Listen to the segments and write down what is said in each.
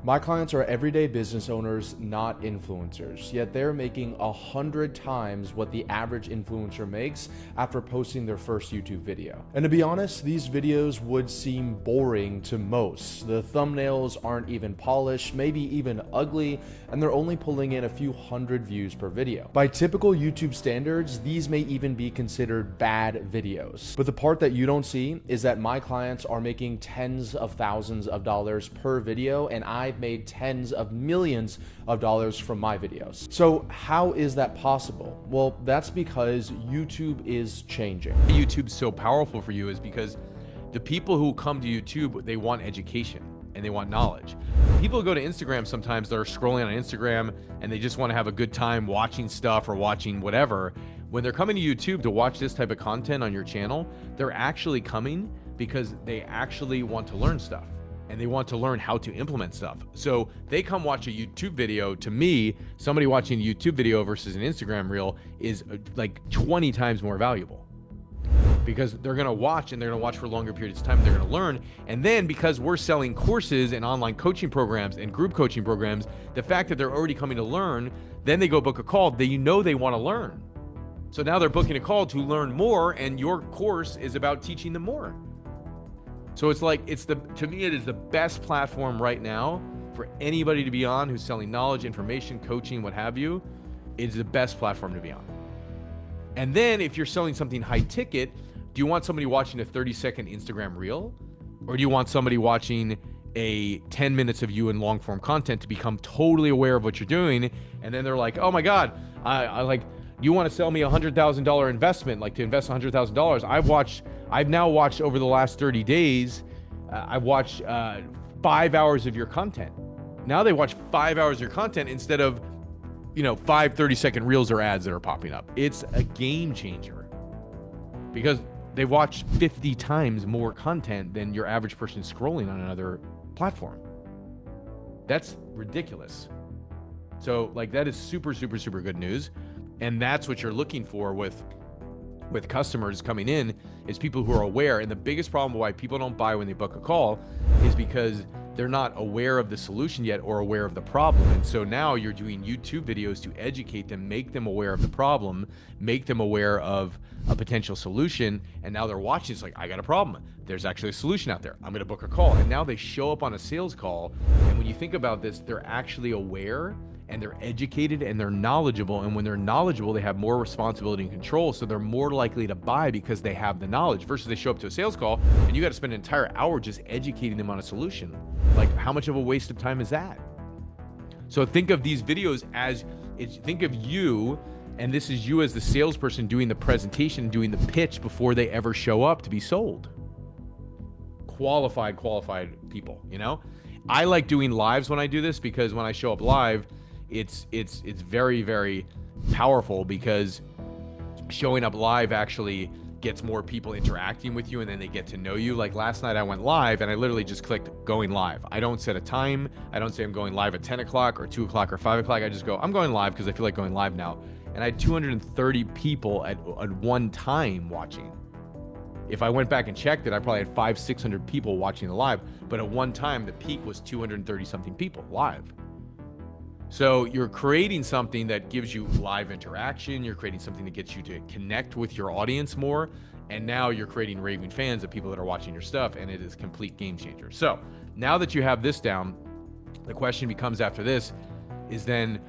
My clients are everyday business owners, not influencers, yet they're making 100 times what the average influencer makes after posting their first YouTube video. And to be honest, these videos would seem boring to most. The thumbnails aren't even polished, maybe even ugly, and they're only pulling in a few hundred views per video. By typical YouTube standards, these may even be considered bad videos. But the part that you don't see is that my clients are making tens of thousands of dollars per video, and I've made tens of millions of dollars from my videos. So how is that possible? Well, that's because YouTube is changing. YouTube's so powerful for you is because the people who come to YouTube, they want education and they want knowledge. People go to Instagram sometimes, they're scrolling on Instagram and they just want to have a good time watching stuff or watching whatever. When they're coming to YouTube to watch this type of content on your channel, they're actually coming because they actually want to learn stuff and they want to learn how to implement stuff. So they come watch a YouTube video. To me, somebody watching a YouTube video versus an Instagram reel is like 20 times more valuable, because they're gonna watch and they're gonna watch for longer periods of time. They're gonna learn. And then because we're selling courses and online coaching programs and group coaching programs, the fact that they're already coming to learn, then they go book a call, they they wanna learn. So now they're booking a call to learn more, and your course is about teaching them more. So it's like, to me, it is the best platform right now for anybody to be on who's selling knowledge, information, coaching, what have you. It's the best platform to be on. And then if you're selling something high ticket, do you want somebody watching a 30-second Instagram reel? Or do you want somebody watching a 10 minutes of you in long form content to become totally aware of what you're doing? And then they're like, oh my God, I like, you want to sell me $100,000 investment, like to invest $100,000. I've now watched over the last 30 days, I've watched 5 hours of your content. Now they watch 5 hours of your content instead of, 5 30-second reels or ads that are popping up. It's a game changer because they watch 50 times more content than your average person scrolling on another platform. That's ridiculous. So like, that is super, super, super good news. And that's what you're looking for with customers coming in, is people who are aware. And the biggest problem why people don't buy when they book a call is because they're not aware of the solution yet or aware of the problem. And so now you're doing YouTube videos to educate them, make them aware of the problem, make them aware of a potential solution. And now they're watching, it's like, I got a problem. There's actually a solution out there. I'm gonna book a call. And now they show up on a sales call. And when you think about this, they're actually aware and they're educated and they're knowledgeable. And when they're knowledgeable, they have more responsibility and control. So they're more likely to buy because they have the knowledge, versus they show up to a sales call and you got to spend an entire hour just educating them on a solution. Like, how much of a waste of time is that? So think of these videos as, think of you, and this is you as the salesperson doing the presentation, doing the pitch before they ever show up to be sold. Qualified people, I like doing lives when I do this, because when I show up live, it's very, very powerful, because showing up live actually gets more people interacting with you, and then they get to know you. Like last night I went live and I literally just clicked going live. I don't set a time. I don't say I'm going live at 10 o'clock or 2 o'clock or 5 o'clock. I just go, I'm going live because I feel like going live now. And I had 230 people at one time watching. If I went back and checked it, I probably had 500-600 people watching the live, but at one time the peak was 230 something people live. So you're creating something that gives you live interaction. You're creating something that gets you to connect with your audience more. And now you're creating raving fans of people that are watching your stuff, and it is a complete game changer. So now that you have this down, the question becomes after this is then,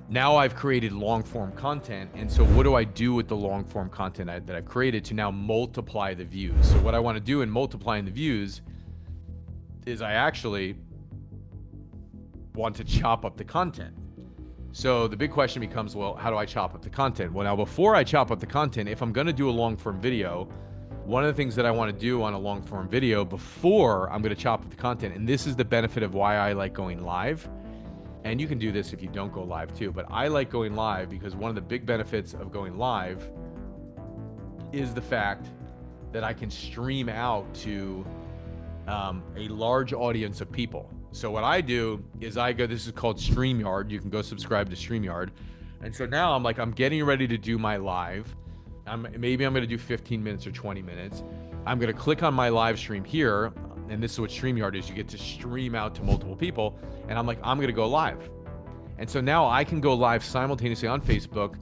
now I've created long form content. And so what do I do with the long form content that I've created to now multiply the views? So what I want to do in multiplying the views is I actually want to chop up the content. So the big question becomes, well, how do I chop up the content? Well, now before I chop up the content, if I'm going to do a long form video, one of the things that I want to do on a long form video before I'm going to chop up the content, and this is the benefit of why I like going live, and you can do this if you don't go live too, but I like going live because one of the big benefits of going live is the fact that I can stream out to a large audience of people. So what I do is I go, this is called StreamYard. You can go subscribe to StreamYard. And so now I'm getting ready to do my live. Maybe I'm going to do 15 minutes or 20 minutes. I'm going to click on my live stream here. and this is what StreamYard is, you get to stream out to multiple people. And I'm like, I'm going to go live. And so now I can go live simultaneously on Facebook,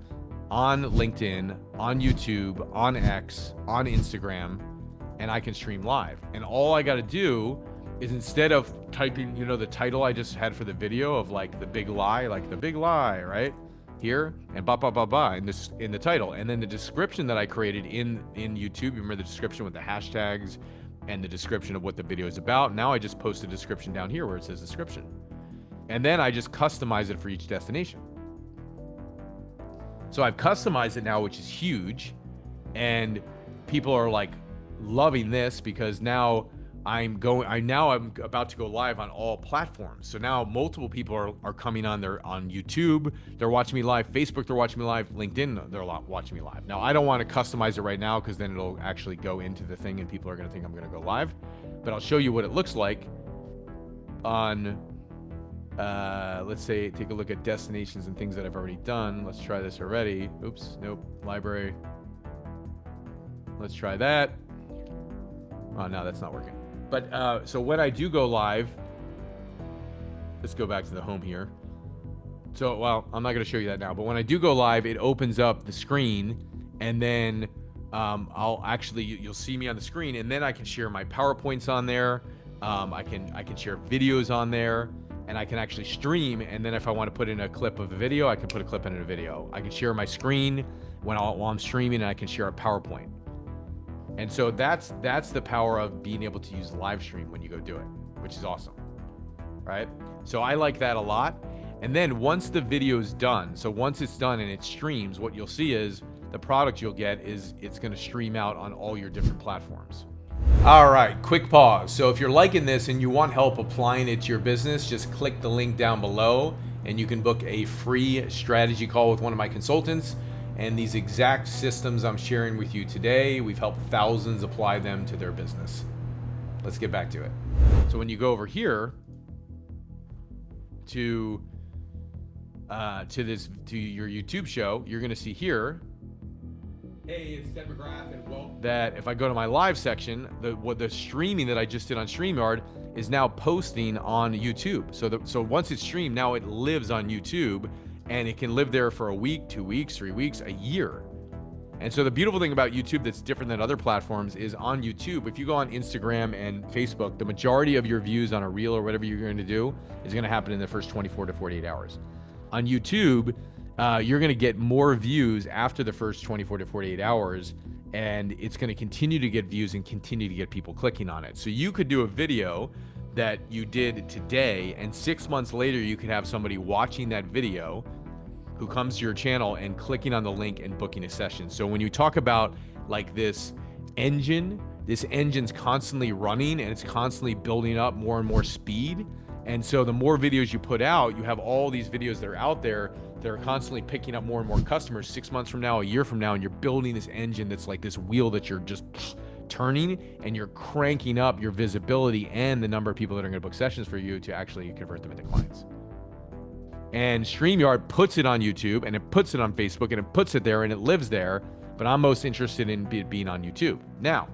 on LinkedIn, on YouTube, on X, on Instagram, and I can stream live. And all I got to do is, instead of typing, the title I just had for the video of like the big lie, right here, and in the title, and then the description that I created in YouTube. You remember the description with the hashtags and the description of what the video is about. Now I just post a description down here where it says description, and then I just customize it for each destination. So I've customized it now, which is huge, and people are like loving this, because now I'm about to go live on all platforms. So now multiple people are coming on. They're on YouTube, they're watching me live. Facebook, they're watching me live. LinkedIn, they're watching me live. Now I don't want to customize it right now, because then it'll actually go into the thing and people are going to think I'm going to go live. But I'll show you what it looks like on, let's say, take a look at destinations and things that I've already done. Let's try this already. Oops, nope, library. Let's try that. Oh, no, that's not working. But so when I do go live, let's go back to the home here. So, well, I'm not going to show you that now, but when I do go live, it opens up the screen, and then you'll see me on the screen, and then I can share my PowerPoints on there. I can share videos on there, and I can actually stream. And then if I want to put in a clip of a video, I can put a clip in a video. I can share my screen while I'm streaming, and I can share a PowerPoint. And so that's the power of being able to use live stream when you go do it, which is awesome, right? So I like that a lot. And then once the video is done, so once it's done and it streams, what you'll see is the product you'll get is it's going to stream out on all your different platforms. All right, quick pause. So if you're liking this and you want help applying it to your business, just click the link down below and you can book a free strategy call with one of my consultants. And these exact systems I'm sharing with you today, we've helped thousands apply them to their business. Let's get back to it. So when you go over here to your YouTube show, you're going to see here, hey, it's Ted McGrath, and well, that if I go to my live section, the streaming that I just did on StreamYard is now posting on YouTube. So once it's streamed, now it lives on YouTube. And it can live there for a week, 2 weeks, 3 weeks, a year. And so the beautiful thing about YouTube that's different than other platforms is on YouTube, if you go on Instagram and Facebook, the majority of your views on a reel or whatever you're going to do is going to happen in the first 24 to 48 hours. On YouTube, you're going to get more views after the first 24 to 48 hours, and it's going to continue to get views and continue to get people clicking on it. So you could do a video that you did today, and 6 months later you could have somebody watching that video who comes to your channel and clicking on the link and booking a session. So when you talk about like this engine's constantly running and it's constantly building up more and more speed. And so the more videos you put out, you have all these videos that are out there that are constantly picking up more and more customers 6 months from now, a year from now, and you're building this engine that's like this wheel that you're just turning, and you're cranking up your visibility and the number of people that are going to book sessions for you to actually convert them into clients. And StreamYard puts it on YouTube, and it puts it on Facebook, and it puts it there, and it lives there. But I'm most interested in being on YouTube. Now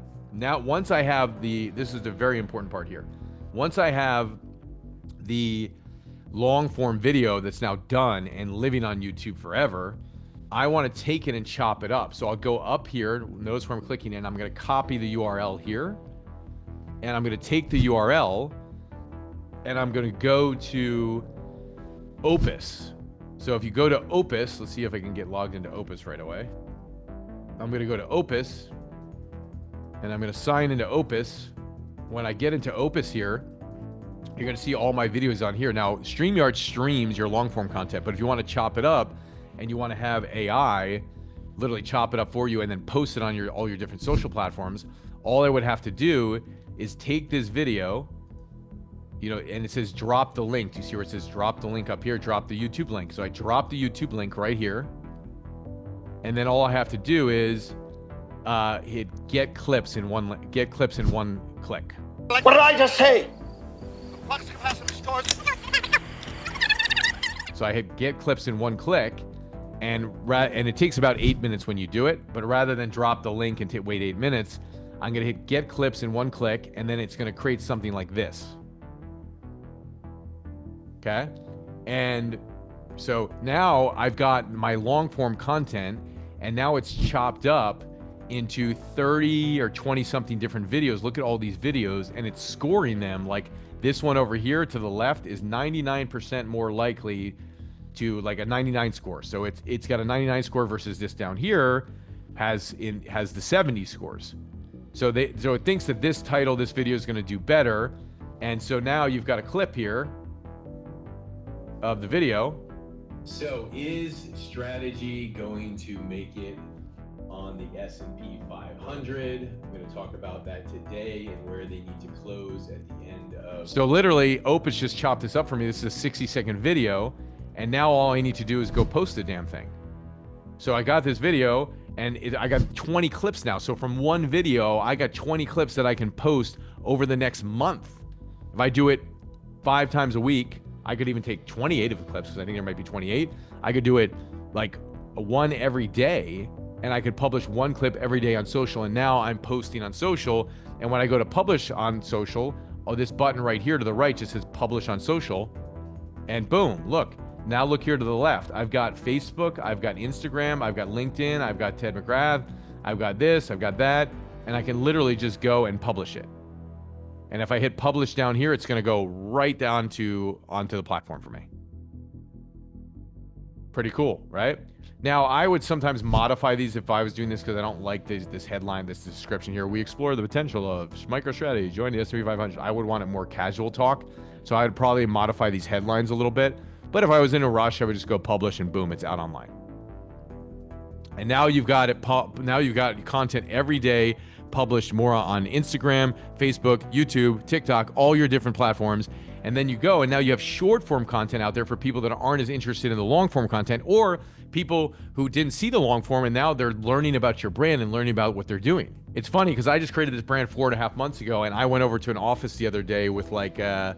once I have this is the very important part here. Once I have the long form video that's now done and living on YouTube forever, I want to take it and chop it up. So I'll go up here, notice where I'm clicking in, I'm going to copy the URL here, and I'm going to take the URL, and I'm going to go to Opus. So if you go to Opus, let's see if I can get logged into Opus right away. I'm going to go to Opus, and I'm going to sign into Opus. When I get into Opus here, you're going to see all my videos on here. Now, StreamYard streams your long form content, but if you want to chop it up, and you want to have AI literally chop it up for you and then post it on all your different social platforms, all I would have to do is take this video, and it says drop the link. Do you see where it says drop the link up here? Drop the YouTube link. So I drop the YouTube link right here, and then all I have to do is hit get clips in one click. What did I just say? So I hit get clips in one click. And it takes about 8 minutes when you do it, but rather than drop the link and wait 8 minutes, I'm gonna hit get clips in one click, and then it's gonna create something like this. Okay? And so now I've got my long form content, and now it's chopped up into 30 or 20 something different videos. Look at all these videos, and it's scoring them. Like this one over here to the left is 99% more likely to like a 99 score. So it's got a 99 score versus this down here has the 70 scores. So it thinks that this title, this video is going to do better. And so now you've got a clip here of the video. So is strategy going to make it on the S&P 500? I'm going to talk about that today and where they need to close at the end of... So literally, Opus just chopped this up for me. This is a 60-second video, and now all I need to do is go post the damn thing. So I got this video, and I got 20 clips now. So from one video, I got 20 clips that I can post over the next month. If I do it 5 times a week, I could even take 28 of the clips, because I think there might be 28. I could do it like one every day, and I could publish one clip every day on social. And now I'm posting on social. And when I go to publish on social, this button right here to the right just says publish on social. And boom, look. Now look here to the left. I've got Facebook, I've got Instagram, I've got LinkedIn, I've got Ted McGrath, I've got this, I've got that, and I can literally just go and publish it. And if I hit publish down here, it's gonna go right down onto the platform for me. Pretty cool, right? Now, I would sometimes modify these if I was doing this because I don't like this headline, this description here. We explore the potential of MicroStrategy, join the S&P 500. I would want it more casual talk, so I would probably modify these headlines a little bit. But if I was in a rush, I would just go publish and boom, it's out online. And now you've got it. Now you've got content every day published more on Instagram, Facebook, YouTube, TikTok, all your different platforms. And then you go, and now you have short form content out there for people that aren't as interested in the long form content, or people who didn't see the long form and now they're learning about your brand and learning about what they're doing. It's funny because I just created this brand 4.5 months ago, and I went over to an office the other day with like a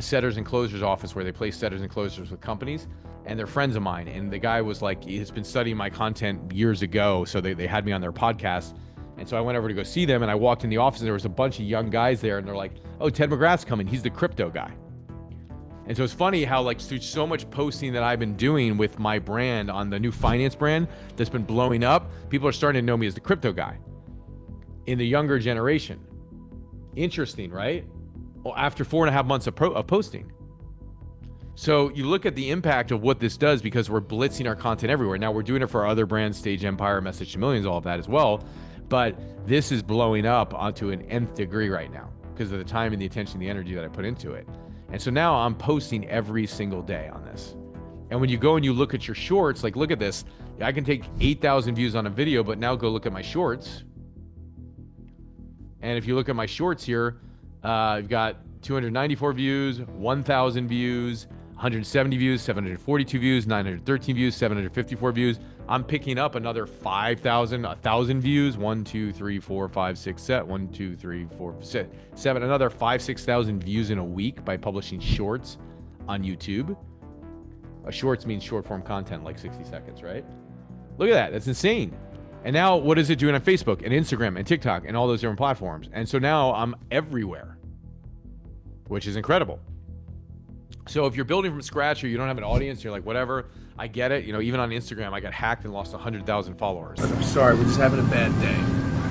setters and closers office where they place setters and closers with companies, and they're friends of mine. And the guy was like, he's been studying my content years ago, so they had me on their podcast. And so I went over to go see them, and I walked in the office, and there was a bunch of young guys there, and they're like, oh, Ted McGrath's coming. He's the crypto guy. And so it's funny how like through so much posting that I've been doing with my brand on the new finance brand that's been blowing up, people are starting to know me as the crypto guy in the younger generation. Interesting, right? Well, after 4.5 months of posting. So you look at the impact of what this does, because we're blitzing our content everywhere. Now we're doing it for our other brands, Stage Empire, Message to Millions, all of that as well. But this is blowing up onto an nth degree right now because of the time and the attention and the energy that I put into it. And so now I'm posting every single day on this. And when you go and you look at your shorts, like look at this, I can take 8,000 views on a video, but now go look at my shorts. And if you look at my shorts here, I've got 294 views, 1,000 views, 170 views, 742 views, 913 views, 754 views. I'm picking up another 5,000, 1,000 views. 1, 2, 3, 4, 5, 6, 7. 1, 2, 3, 4, 7. Another 5,000, 6,000 views in a week by publishing shorts on YouTube. Shorts means short form content, like 60 seconds, right? Look at that. That's insane. And now what is it doing on Facebook and Instagram and TikTok and all those different platforms? And so now I'm everywhere, which is incredible. So if you're building from scratch or you don't have an audience, you're like, whatever, I get it. You know, even on Instagram, I got hacked and lost 100,000 followers. I'm sorry, we're just having a bad day.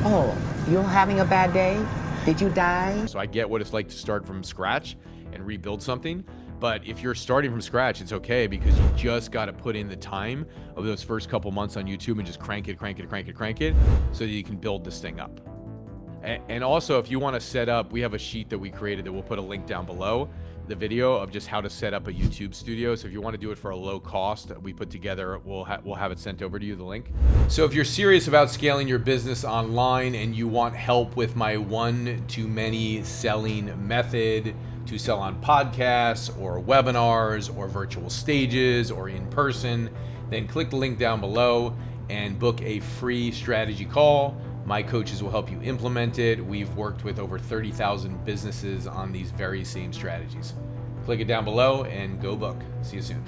Oh, you're having a bad day? Did you die? So I get what it's like to start from scratch and rebuild something. But if you're starting from scratch, it's okay, because you just got to put in the time of those first couple months on YouTube and just crank it, so that you can build this thing up. And also, if you want to set up, we have a sheet that we created that we'll put a link down below the video of just how to set up a YouTube studio. So if you want to do it for a low cost that we put together, we'll have it sent over to you, the link. So if you're serious about scaling your business online and you want help with my one-to-many selling method to sell on podcasts or webinars or virtual stages or in person, then click the link down below and book a free strategy call. My coaches will help you implement it. We've worked with over 30,000 businesses on these very same strategies. Click it down below and go book. See you soon.